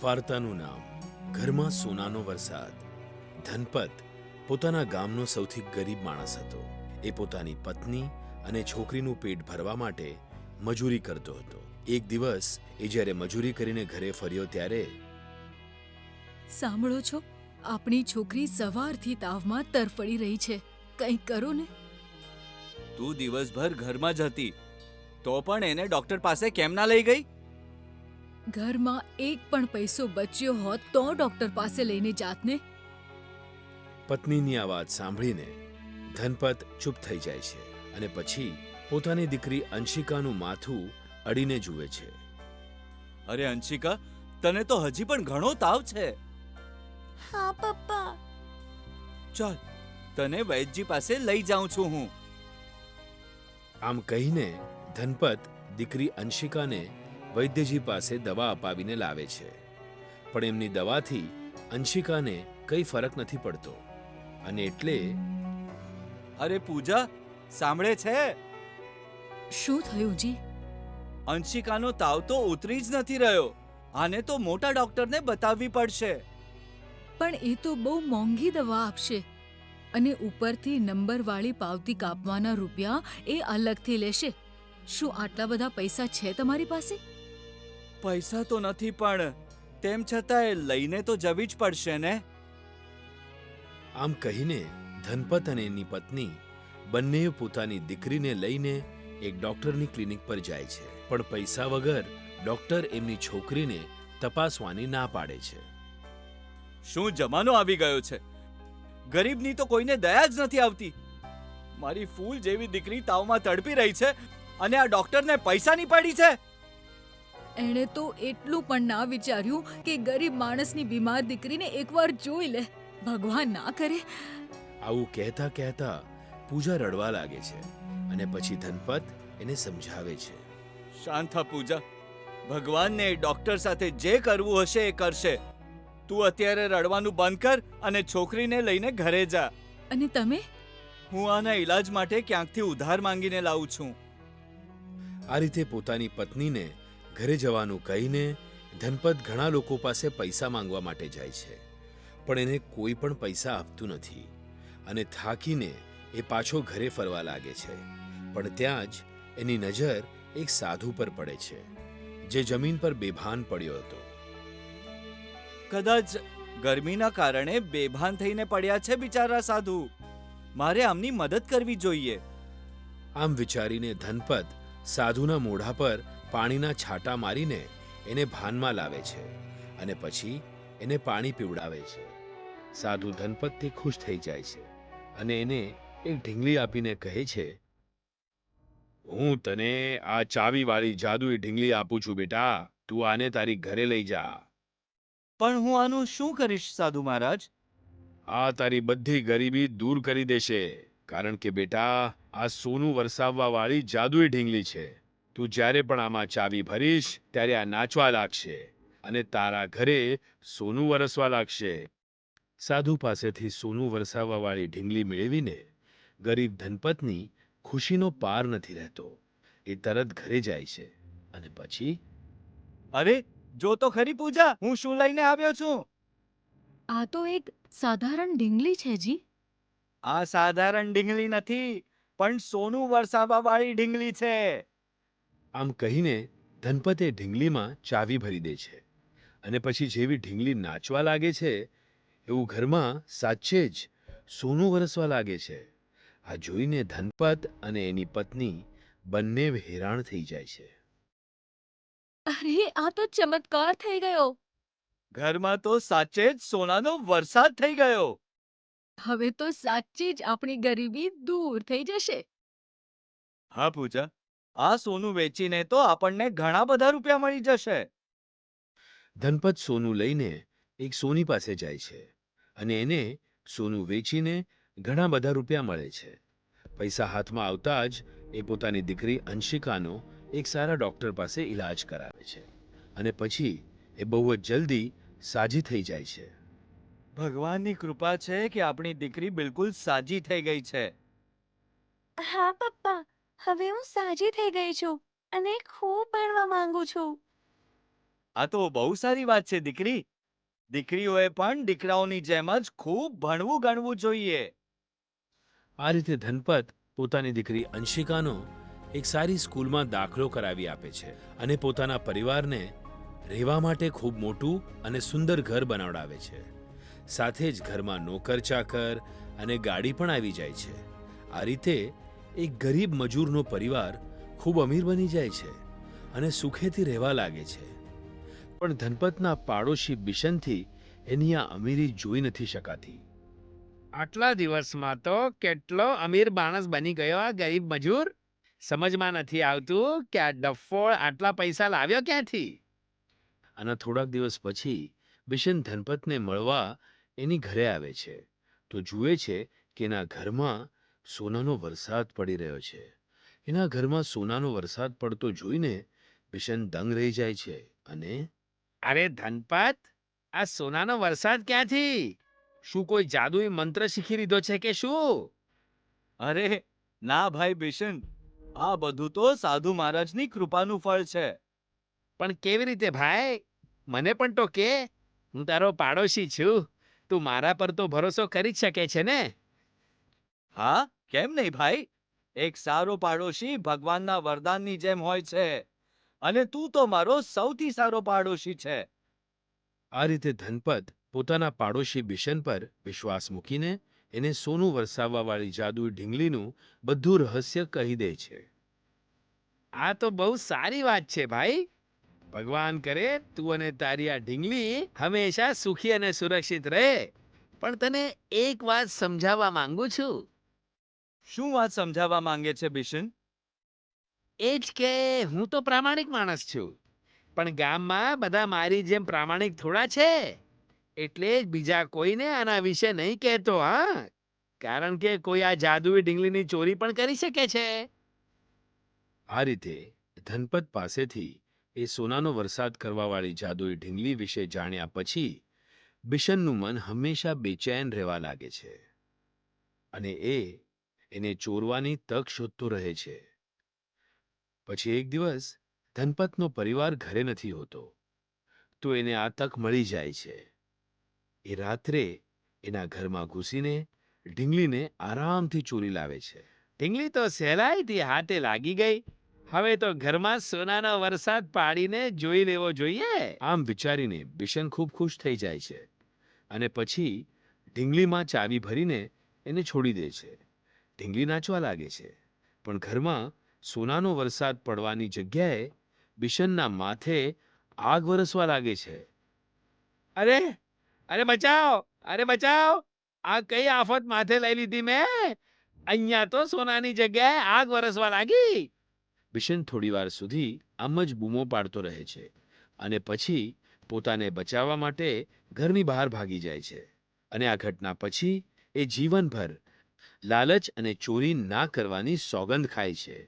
વાર્તાનું નામ ઘરમાં સોનાનો વરસાદ. ધનપત પોતાના ગામનો સૌથી ગરીબ માણસ હતો. એ પોતાની પત્ની અને છોકરીનું પેટ ભરવા માટે મજૂરી કરતો હતો. એક દિવસ એ જ્યારે મજૂરી કરીને ઘરે ફર્યો ત્યારે સાંભળો છો, આપણી છોકરી સવારથી તાવમાં તરફડી રહી છે. કંઈક કરો ને. તું દિવસભર ઘરમાં જ હતી તો પણ એને ડોક્ટર પાસે કેમ ના લઈ ગઈ? ઘરમાં એક પણ પૈસો બચ્યો હોત તો ડોક્ટર પાસે લઈને જાત ને. પત્નીની આ વાત સાંભળીને ધનપત ચૂપ થઈ જાય છે અને પછી પોતાની દીકરી અંશિકાનું માથું અડીને જુએ છે. અરે અંશિકા, તને તો હજી પણ ઘણો તાવ છે. હા પપ્પા. ચાલ, તને વૈદ્યજી પાસે લઈ જાઉં છું હું. આમ કહીને ધનપત દીકરી અંશિકાને વૈદ્યજી પાસે દવા અપાવીને લાવે છે. પણ એમની દવાથી અંશિકાને કંઈ ફરક નથી પડતો અને એટલે અરે પૂજા, સાંભળે છે? શું થયું જી? અંશિકાનો તાવ તો ઉતરી જ નથી રહ્યો. આને તો મોટા ડોક્ટરને બતાવવી પડશે. પણ એ તો બહુ મોંઘી દવા આપશે અને ઉપરથી નંબરવાળી પાવતી કાપવાના રૂપિયા એ અલગથી લેશે. શું આટલા બધા પૈસા છે તમારી પાસે? પૈસા તો નથી, પણ તેમ છતાંય લઈને તો જવી જ પડશે ને. આમ કહીને ધનપત અને એની પત્ની બંને પોતાની દીકરીને લઈને એક ડોક્ટરની ક્લિનિક પર જાય છે. પણ પૈસા વગર ડોક્ટર એમની છોકરીને તપાસવાની ના પાડે છે. શું જમાનો આવી ગયો છે! ગરીબની તો કોઈને દયા જ નથી આવતી. મારી ફૂલ જેવી દીકરી તાવમાં તડપી રહી છે અને આ ડોક્ટરને પૈસાની પડી છે. એણે તો એટલું પણ ના વિચાર્યું કે ગરીબ માણસની બીમાર દીકરીને એકવાર જોઈ લે. ભગવાન ના કરે. આવું કહેતા કહેતા પૂજા રડવા લાગે છે અને પછી ધનપત એને સમજાવે છે. શાંત થા પૂજા. ભગવાનને ડોક્ટર સાથે જે કરવું હશે એ કરશે. તું અત્યારે રડવાનું બંધ કર અને છોકરીને લઈને ઘરે જા. અને તમે? હું આના ઈલાજ માટે ક્યાંકથી ઉધાર માંગીને લાવું છું. આ રીતે પોતાની પત્નીને ઘરે જવાનું કહીને ધનપત ઘણા લોકો પાસે પૈસા માંગવા માટે જાય છે. પણ એને કોઈ પણ પૈસા આપતું નથી અને થાકીને એ પાછો ઘરે ફરવા લાગે છે. પણ ત્યાં જ એની નજર એક સાધુ પર પડે છે જે જમીન પર બેભાન પડ્યો હતો. કદાચ ગરમીના કારણે બેભાન થઈને પડ્યા છે બિચારા સાધુ. મારે આમની મદદ કરવી જોઈએ. આમ વિચારીને ધનપત સાધુના મોઢા પર પાણીના છાંટા મારીને એને ભાનમાં લાવે છે અને પછી એને પાણી પીવડાવે છે. સાધુ ધનપતથી ખુશ થઈ જાય છે અને એને એક ઢીંગલી આપીને કહે છે, હું તને આ ચાવીવાળી જાદુઈ ઢીંગલી આપું છું બેટા. તું આને તારી ઘરે લઈ જા. પણ હું આનું શું કરીશ સાધુ મહારાજ? આ તારી બધી ગરીબી દૂર કરી દેશે. કારણ કે બેટા, આ સોનું વરસાવવા વાળી જાદુઈ ઢીંગલી છે. તું જ્યારે પણ આમાં ચાવી ભરીશ ત્યારે આ નાચવા લાગશે અને તારા ઘરે સોનું વરસવા લાગશે. સાધુ પાસેથી સોનું વરસાવવા વાળી ઢીંગલી મેળવીને ગરીબ ધનપતની ખુશીનો પાર નથી રહેતો. એ તરત ઘરે જાય છે અને પછી અરે, જો તો ખરી પૂજા, હું શું લઈને આવ્યો છું. આ તો એક સાધારણ ઢીંગલી છે જી. આ સાધારણ ઢીંગલી નથી, પણ સોનું વરસાવવા વાળી ઢીંગલી છે. આમ કહીને ધનપતે ઢીંગલીમાં ચાવી ભરી દે છે અને પછી જેવી ઢીંગલી નાચવા લાગે છે એવું ઘરમાં સાચે જ સોનું વરસવા લાગે છે. આ જોઈને ધનપત અને એની પત્ની બંને હેરાન થઈ જાય છે. અરે, આ તો ચમત્કાર થઈ ગયો. ઘરમાં તો સાચે જ સોનાનો વરસાદ થઈ ગયો. હવે તો સાચી જ આપણી ગરીબી દૂર થઈ જશે. હા પૂજા, આ સોનું વેચીને તો આપણને ઘણા બધા રૂપિયા મળી જશે. ધનપત સોનું લઈને એક સોની પાસે જાય છે અને એને સોનું વેચીને ઘણા બધા રૂપિયા મળે છે. પૈસા હાથમાં આવતા જ એ પોતાની દીકરી અંશિકાનો એક સારા ડોક્ટર પાસે ઈલાજ કરાવે છે અને પછી એ બહુ જ જલ્દી સાજી થઈ જાય છે. ભગવાનની કૃપા છે કે આપણી દીકરી બિલકુલ સાજી થઈ ગઈ છે. હા પપ્પા, હવે હું સાજી થઈ ગઈ છું અને ખૂબ ભણવા માંગુ છું. આ તો બહુ સારી વાત છે દીકરી. દીકરીઓએ પણ દીકરાઓની જેમ જ ખૂબ ભણવું ગણવું જોઈએ. આ રીતે ધનપત પોતાની દીકરી અંશિકાનો એક સારી સ્કૂલમાં દાખલો કરાવી આપે છે અને પોતાના પરિવારને રહેવા માટે ખૂબ મોટું અને સુંદર ઘર બનાવડાવે છે. સાથે જ ઘરમાં નોકર ચાકર અને ગાડી પણ આવી જાય છે. આ રીતે એક ગરીબ મજૂરનો પરિવાર ખૂબ અમીર બની જાય છે અને સુખેથી રહેવા લાગે છે. પણ ધનપતના પાડોશી બિશનથી એની આ અમીરી જોઈ નથી શકાતી. આટલા દિવસમાં તો કેટલો અમીર માણસ બની ગયો આ ગરીબ મજૂર. સમજમાં નથી આવતું કે આ ડફોળ આટલા પૈસા લાવ્યો ક્યાંથી. આના થોડાક દિવસ પછી બિશન ધનપતને મળવા એની ઘરે આવે છે તો જુએ છે કે એના ઘરમાં સોનાનો વરસાદ પડી રહ્યો છે. એના ઘરમાં સોનાનો વરસાદ પડતો જોઈને બિશન દંગ રહી જાય છે અને અરે ધનપત, આ સોનાનો વરસાદ ક્યાંથી? શું કોઈ જાદુઈ મંત્ર શીખી લીધો છે કે શું? અરે ના ભાઈ બિશન, આ બધું તો સાધુ મહારાજની કૃપાનું ફળ છે. પણ કેવી રીતે ભાઈ? મને પણ તો કે. હું તારો પાડોશી છું. તું મારા પર તો ભરોસો કરી જ શકે છે ને? હા, કેમ નહીં ભાઈ? એક સારો પાડોશી ભગવાનના વરદાનની જેમ હોય છે. અને તું તો મારો સૌથી સારો પાડોશી છે. આ રીતે ધનપત પોતાના પાડોશી બિશન પર વિશ્વાસ મૂકીને એને સોનું વરસાવવાવાળી જાદુઈ ઢીંગલીનું બધું રહસ્ય કહી દે છે. આ તો બહુ સારી વાત છે ભાઈ. ભગવાન કરે તું અને તારી આ ઢીંગલી હંમેશા સુખી અને સુરક્ષિત રહે. પણ તને એક વાત સમજાવવા માંગુ છું. શું વાત સમજાવવા માંગે છે બિશન? એ જ કે હું તો પ્રામાણિક માણસ છું. પણ ગામમાં બધા મારી જેમ પ્રામાણિક થોડા છે. એટલે જ બીજા કોઈને આના વિશે નહીં કહેતો, હા. કારણ કે કોઈ આ જાદુઈ ઢીંગલીની ચોરી પણ કરી શકે છે. આ રીતે ધનપત પાસેથી એ સોનાનો વરસાદ કરવાવાળી જાદુઈ ઢીંગલી વિશે જાણ્યા પછી બિશનનું મન હંમેશા બેચેન રહેવા લાગે છે અને એને ચોરવાની તક શોધતો રહે છે. પછી એક દિવસ ધનપતનો પરિવાર ઘરે નથી હોતો તો એને આ તક મળી જાય છે. એ રાત્રે એના ઘરમાં ઘૂસીને ઢીંગલીને આરામથી ચોરી લાવે છે. ઢીંગલી તો સહેલાઈથી હાથે લાગી ગઈ. હવે તો ઘરમાં સોનાનો વરસાદ પાડીને જોઈ લેવો જોઈએ. આમ વિચારીને બિશન ખૂબ ખુશ થઈ જાય છે અને પછી ઢીંગલીમાં ચાવી ભરીને એને છોડી દે છે. ઢીંગલી નાચવા લાગે છે પણ ઘરમાં સોનાનો વરસાદ પડવાની જગ્યાએ બિશનના માથે આગ વરસવા લાગે છે. અરે અરે બચાવ, અરે બચાવ! આ કઈ આફત માથે લઈ લીધી મેં? અહીંયા તો સોનાની જગ્યાએ આગ વરસવા લાગી. બિશન થોડી વાર સુધી આમ જ બૂમો પાડતો રહે છે અને પછી પોતાને બચાવવા માટે ઘરની બહાર ભાગી જાય છે. અને આ ઘટના પછી એ જીવનભર લાલચ અને ચોરી ના કરવાની સોગંદ ખાય છે.